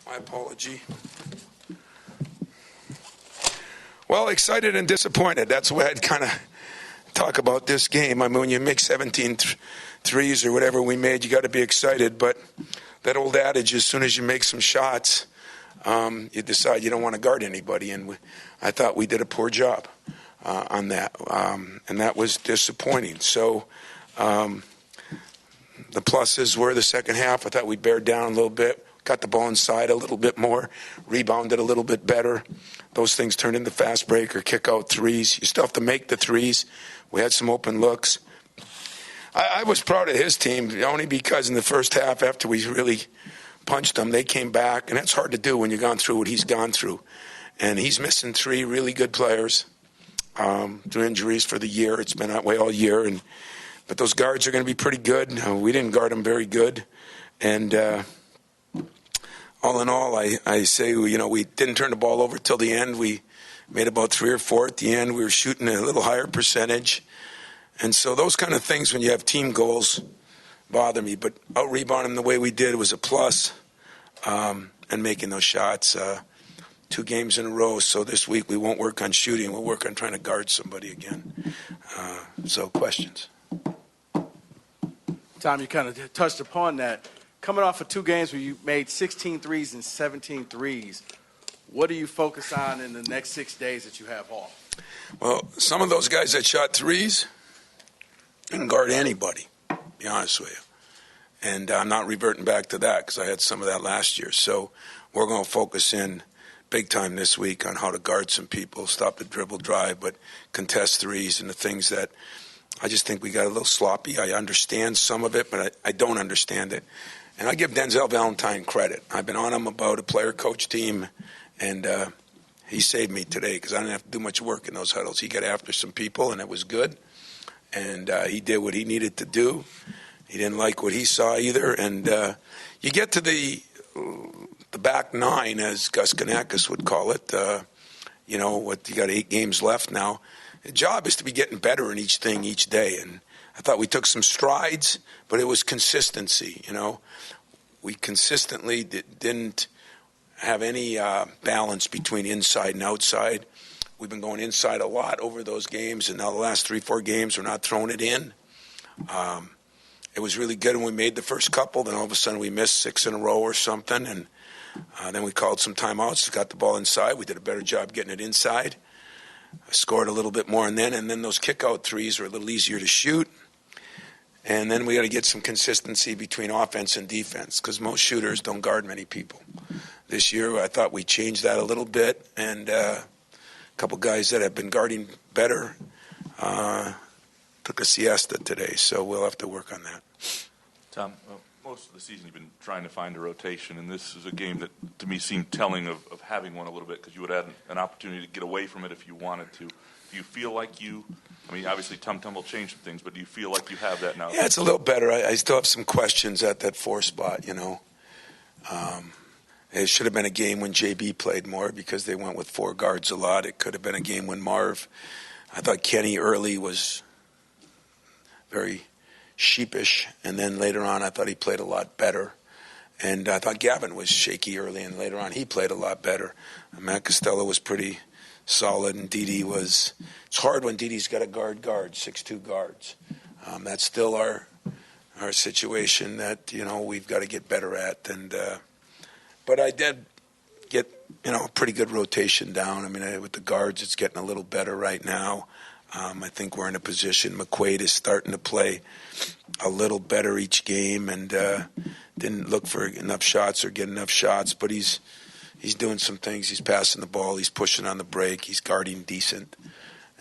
My apology. Well, excited and disappointed. That's the way I'd kind of talk about this game. I mean, when you make 17 threes or whatever we made, you got to be excited. But that old adage, as soon as you make some shots, you decide you don't want to guard anybody. And I thought we did a poor job on that. And that was disappointing. So the pluses were the second half. I thought we bared down a little bit. Got the ball inside a little bit more, rebounded a little bit better. Those things turned into fast break or kick out threes. You still have to make the threes. We had some open looks. I was proud of his team only because in the first half, after we really punched them, they came back. And that's hard to do when you've gone through what he's gone through. And he's missing three really good players through injuries for the year. It's been that way all year. But those guards are going to be pretty good. We didn't guard them very good. And all in all, I say, we didn't turn the ball over till the end. We made about 3 or 4 at the end. We were shooting a little higher percentage. And so those kind of things, when you have team goals, bother me. But out-rebounding the way we did was a plus, and making those shots 2 games in a row. So this week we won't work on shooting. We'll work on trying to guard somebody again. So questions? Tom, you kind of touched upon that. Coming off of 2 games where you made 16 threes and 17 threes, what do you focus on in the next 6 days that you have off? Well, some of those guys that shot threes didn't guard anybody, to be honest with you. And I'm not reverting back to that because I had some of that last year. So we're going to focus in big time this week on how to guard some people, stop the dribble drive, but contest threes and the things that I just think we got a little sloppy. I understand some of it, but I don't understand it. And I give Denzel Valentine credit. I've been on him about a player-coach team, and he saved me today because I didn't have to do much work in those huddles. He got after some people, and it was good. And he did what he needed to do. He didn't like what he saw either. And you get to the back 9, as Gus Kanakis would call it. You got 8 games left now. The job is to be getting better in each thing each day. And I thought we took some strides, but it was consistency, We consistently didn't have any balance between inside and outside. We've been going inside a lot over those games, and now the last 3-4 games we're not throwing it in. It was really good when we made the first couple. Then all of a sudden we missed 6 in a row or something, and then we called some timeouts, got the ball inside. We did a better job getting it inside. I scored a little bit more, and then those kick-out threes were a little easier to shoot. And then we got to get some consistency between offense and defense because most shooters don't guard many people. This year I thought we changed that a little bit, and a couple guys that have been guarding better took a siesta today, so we'll have to work on that. Tom, most of the season you've been trying to find a rotation, and this is a game that to me seemed telling of having one a little bit because you would have had an opportunity to get away from it if you wanted to. Do you feel like obviously Tum will change some things, but do you feel like you have that now? Yeah, it's a little better. I still have some questions at that 4 spot, It should have been a game when JB played more because they went with 4 guards a lot. It could have been a game when Marv. I thought Kenny early was very sheepish, and then later on I thought he played a lot better. And I thought Gavin was shaky early, and later on he played a lot better. Matt Costello was pretty solid, and Didi was – it's hard when Didi's got a guard, 6'2" guards. That's still our situation that, we've got to get better at. And but I did get, a pretty good rotation down. I mean, with the guards, it's getting a little better right now. I think we're in a position. McQuaid is starting to play a little better each game and didn't look for enough shots or get enough shots, but he's doing some things. He's passing the ball. He's pushing on the break. He's guarding decent.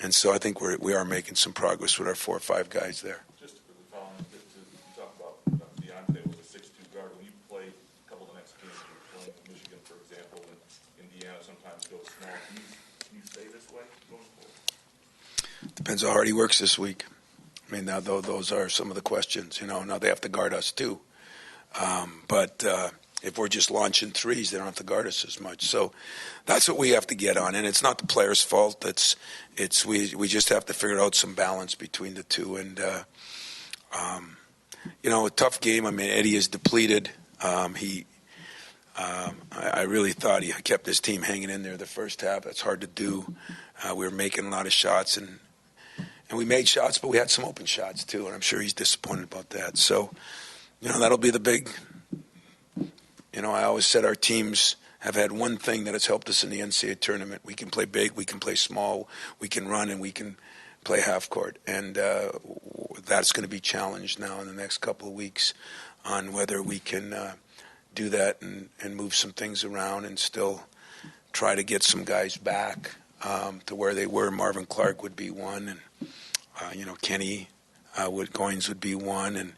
And so I think we are making some progress with our 4 or 5 guys there. Just to quickly follow on, you talk about Deontay was a 6'2" guard. When you play a couple of the next games, you're playing with Michigan, for example, and Indiana sometimes goes small. Can you stay this way going forward? Depends how hard he works this week. I mean, now those are some of the questions. Now they have to guard us too. But if we're just launching threes, they don't have to guard us as much. So that's what we have to get on. And it's not the player's fault. We just have to figure out some balance between the two. And, a tough game. I mean, Eddie is depleted. I I really thought he kept his team hanging in there the first half. That's hard to do. We were making a lot of shots, and we made shots, but we had some open shots too, and I'm sure he's disappointed about that. So, that'll be the big. I always said our teams have had one thing that has helped us in the NCAA tournament. We can play big, we can play small, we can run, and we can play half court. And that's going to be challenged now in the next couple of weeks on whether we can do that and move some things around and still try to get some guys back to where they were. Marvin Clark would be one, and Kenny Goins would be one,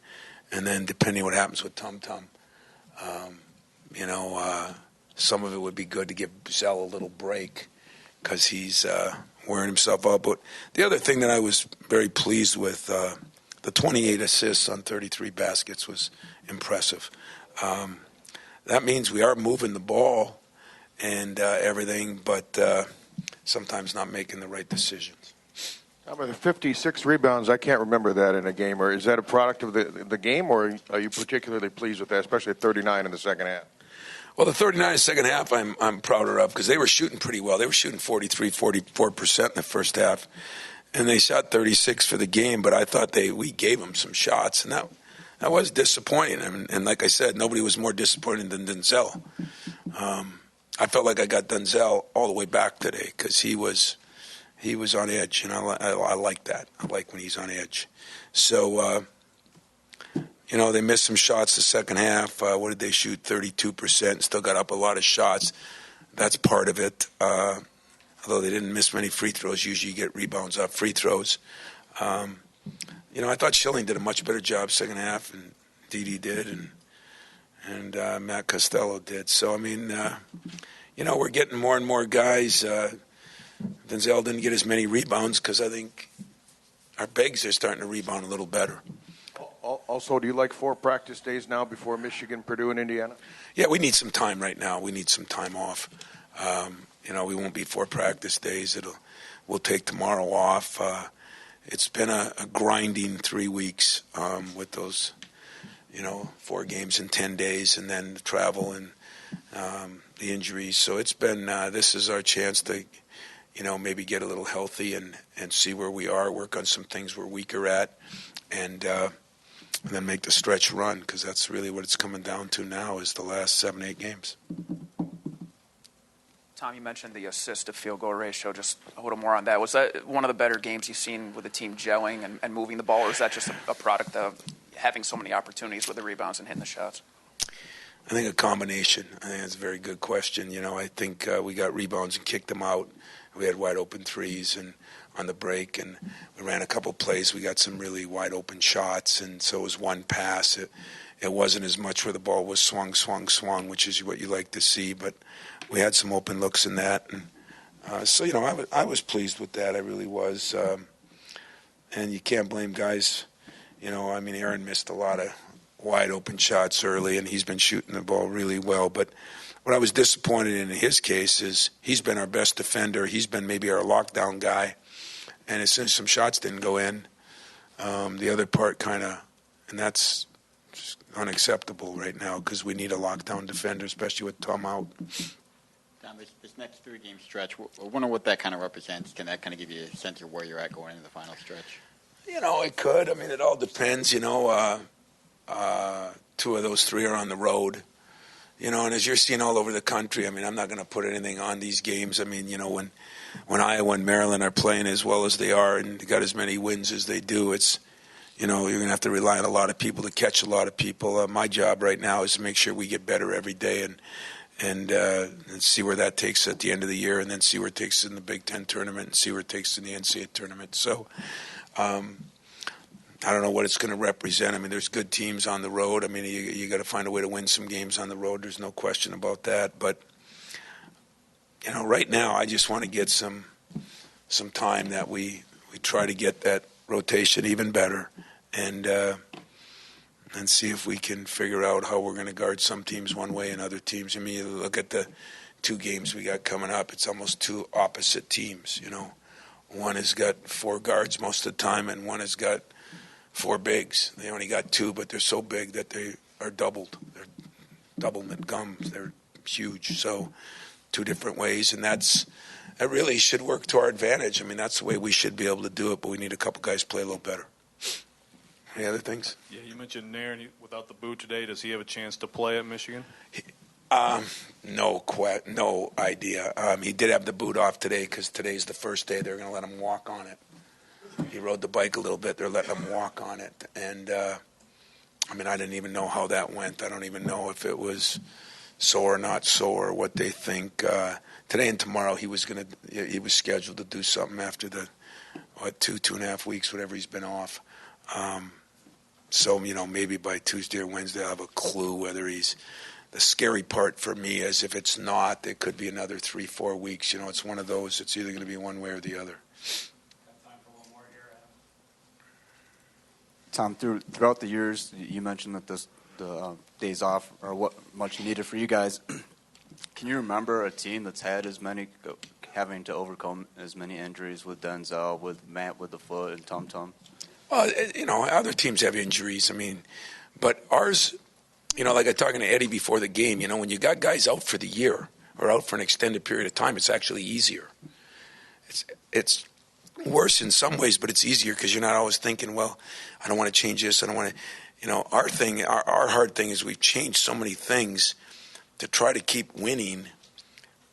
and then depending what happens with Tum Tum, some of it would be good to give Zell a little break because he's wearing himself out. But the other thing that I was very pleased with, the 28 assists on 33 baskets was impressive. That means we are moving the ball and everything, but sometimes not making the right decisions. How about the 56 rebounds? I can't remember that in a game. Or is that a product of the game, or are you particularly pleased with that, especially at 39 in the second half? Well, the 39 in the second half I'm prouder of because they were shooting pretty well. They were shooting 43, 44% in the first half, and they shot 36 for the game, but I thought we gave them some shots, and that was disappointing. And like I said, nobody was more disappointed than Denzel. I felt like I got Denzel all the way back today because he was on edge, and I like that. I like when he's on edge. So, they missed some shots the second half. What did they shoot? 32%. Still got up a lot of shots. That's part of it. Although they didn't miss many free throws. Usually you get rebounds off free throws. I thought Schilling did a much better job second half, and Didi did, and Matt Costello did. So, we're getting more and more guys. Denzel didn't get as many rebounds because I think our bigs are starting to rebound a little better. Also, do you like 4 practice days now before Michigan, Purdue, and Indiana? Yeah, we need some time right now. We need some time off. We won't be 4 practice days. We'll take tomorrow off. It's been a grinding 3 weeks with those, 4 games in 10 days, and then the travel and the injuries. So it's been. This is our chance to, maybe get a little healthy and see where we are, work on some things we're weaker at, and then make the stretch run, because that's really what it's coming down to now is the last 7-8 games. Tom, you mentioned the assist-to-field goal ratio. Just a little more on that. Was that one of the better games you've seen with the team gelling and moving the ball, or is that just a product of having so many opportunities with the rebounds and hitting the shots? I think a combination. I think that's a very good question. I think we got rebounds and kicked them out. We had wide open threes and on the break, and we ran a couple plays. We got some really wide open shots, and so it was one pass. It wasn't as much where the ball was swung, which is what you like to see, but we had some open looks in that. And so, I was pleased with that. I really was. And you can't blame guys. Aaron missed a lot of wide open shots early, and he's been shooting the ball really well. But what I was disappointed in his case is he's been our best defender. He's been maybe our lockdown guy. And as soon as some shots didn't go in, the other part and that's just unacceptable right now because we need a lockdown defender, especially with Tom out. Tom, this next 3-game stretch, I wonder what that kind of represents. Can that kind of give you a sense of where you're at going into the final stretch? It could. It all depends. 2 of those 3 are on the road. And as you're seeing all over the country, I'm not going to put anything on these games. When Iowa and Maryland are playing as well as they are and they got as many wins as they do, it's, you're going to have to rely on a lot of people to catch a lot of people. My job right now is to make sure we get better every day and see where that takes us at the end of the year, and then see where it takes us in the Big Ten tournament and see where it takes us in the NCAA tournament. So I don't know what it's going to represent. There's good teams on the road. You got to find a way to win some games on the road. There's no question about that. But right now, I just want to get some time that we try to get that rotation even better and see if we can figure out how we're going to guard some teams one way and other teams. You look at the 2 games we got coming up, it's almost 2 opposite teams. One has got 4 guards most of the time, and one has got 4 bigs. They only got 2, but they're so big that they are doubled. They're doublemint gums. They're huge. So 2 different ways, and that really should work to our advantage. I mean, that's the way we should be able to do it, but we need a couple guys play a little better. Any other things? Yeah, you mentioned Nairn without the boot today. Does he have a chance to play at Michigan? No idea. He did have the boot off today because today's the first day they're going to let him walk on it. He rode the bike a little bit. They're letting him walk on it. And, I mean, I didn't even know how that went. I don't even know if it was sore or not sore or what they think. Today and tomorrow he was scheduled to do something after the 2.5 weeks, whatever he's been off. So, maybe by Tuesday or Wednesday I'll have a clue whether he's – the scary part for me is if it's not, it could be another 3-4 weeks. It's one of those. It's either going to be one way or the other. Tom, throughout the years, you mentioned that the days off are what much needed for you guys. Can you remember a team that's had having to overcome as many injuries with Denzel, with Matt with the foot, and Tum? Well, other teams have injuries. I mean, but ours, like I was talking to Eddie before the game, when you got guys out for the year or out for an extended period of time, it's actually easier. It's worse in some ways, but it's easier because you're not always thinking, well, I don't want to change this. I don't want to, our hard thing is we've changed so many things to try to keep winning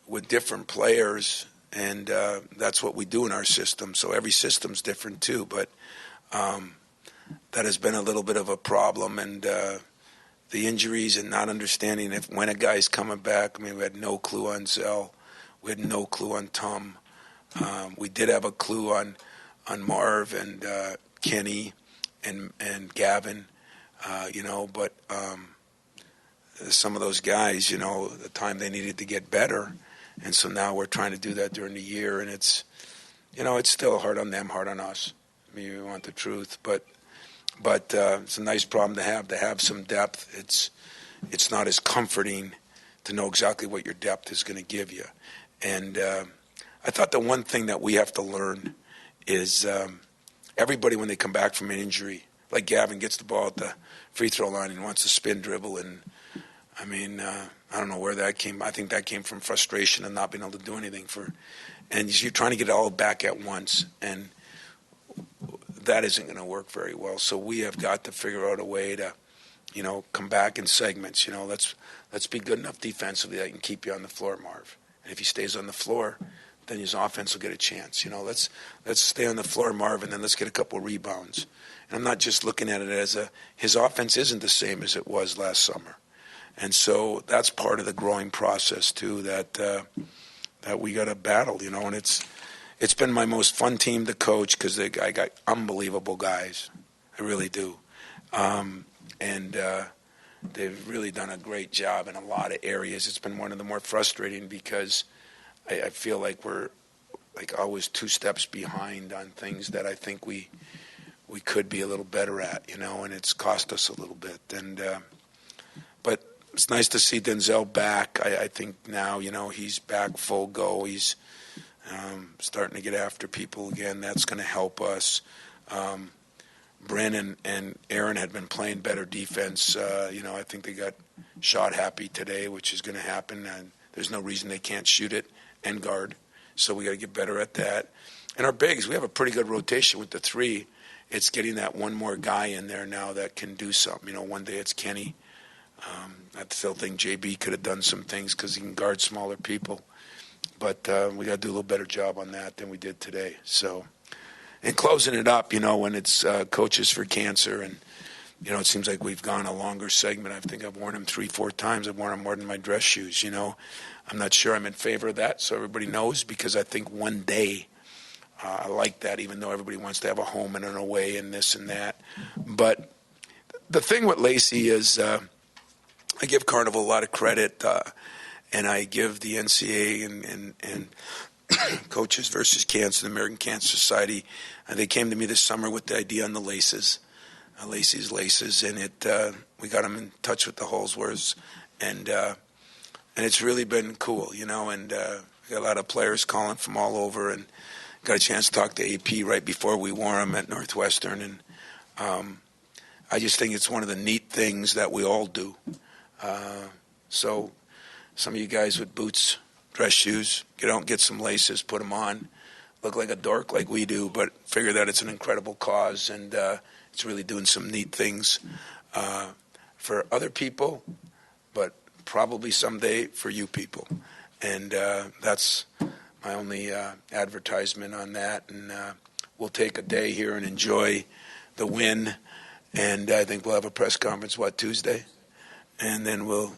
with different players, and that's what we do in our system. So every system's different too, but that has been a little bit of a problem, and the injuries and not understanding when a guy's coming back. I mean, we had no clue on Zell. We had no clue on Tom. We did have a clue on Marv and Kenny and Gavin, but some of those guys, the time they needed to get better. And so now we're trying to do that during the year, and it's still hard on them, hard on us. I mean, we want the truth, but it's a nice problem to have some depth. It's not as comforting to know exactly what your depth is going to give you. And I thought the one thing that we have to learn is everybody, when they come back from an injury, like Gavin gets the ball at the free throw line and wants to spin dribble, and I mean, I don't know where that came. I think that came from frustration and not being able to do anything and you're trying to get it all back at once, and that isn't going to work very well. So we have got to figure out a way to, come back in segments. Let's be good enough defensively that I can keep you on the floor, Marv. And if he stays on the floor, then his offense will get a chance. Let's stay on the floor, Marv, and then let's get a couple of rebounds. And I'm not just looking at it as his offense isn't the same as it was last summer. And so that's part of the growing process too that we got to battle, and it's been my most fun team to coach because I got unbelievable guys. I really do. And they've really done a great job in a lot of areas. It's been one of the more frustrating because I feel like we're always 2 steps behind on things that I think we could be a little better at, and it's cost us a little bit. And but it's nice to see Denzel back. I think now, he's back full go. He's starting to get after people again. That's going to help us. Brennan and Aaron had been playing better defense. I think they got shot happy today, which is going to happen. And there's no reason they can't shoot it and guard. So we got to get better at that. And our bigs, we have a pretty good rotation with the 3. It's getting that one more guy in there now that can do something. One day it's Kenny. I still think JB could have done some things because he can guard smaller people. But we got to do a little better job on that than we did today. So, and closing it up, when it's Coaches for Cancer, and, it seems like we've gone a longer segment. I think I've worn them 3-4 times. I've worn them more than my dress shoes, I'm not sure I'm in favor of that, so everybody knows, because I think one day I like that, even though everybody wants to have a home and an away and this and that. But the thing with Lacey is I give Carnival a lot of credit, and I give the NCAA and Coaches versus Cancer, the American Cancer Society, they came to me this summer with the idea on the laces, Lacey's laces, and we got them in touch with the Holsworths, and it's really been cool, and we got a lot of players calling from all over, and got a chance to talk to AP right before we wore them at Northwestern, and I just think it's one of the neat things that we all do. So some of you guys with boots, dress shoes, get out and get some laces, put them on, look like a dork like we do, but figure that it's an incredible cause, and it's really doing some neat things for other people, but probably someday for you people. And that's my only advertisement on that. And we'll take a day here and enjoy the win. And I think we'll have a press conference, Tuesday? And then we'll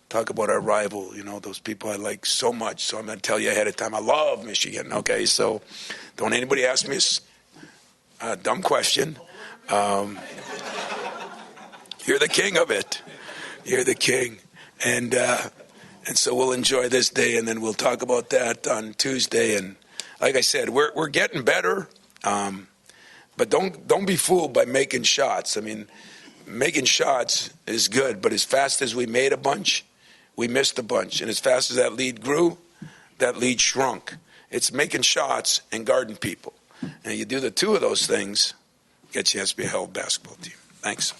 talk about our rival, those people I like so much. So I'm going to tell you ahead of time, I love Michigan, okay? So don't anybody ask me a dumb question. You're the king of it. You're the king. And so we'll enjoy this day, and then we'll talk about that on Tuesday. And like I said, we're getting better, but don't be fooled by making shots. I mean, making shots is good, but as fast as we made a bunch, we missed a bunch. And as fast as that lead grew, that lead shrunk. It's making shots and guarding people. And you do the two of those things, get a chance to be a hell of a basketball team. Thanks.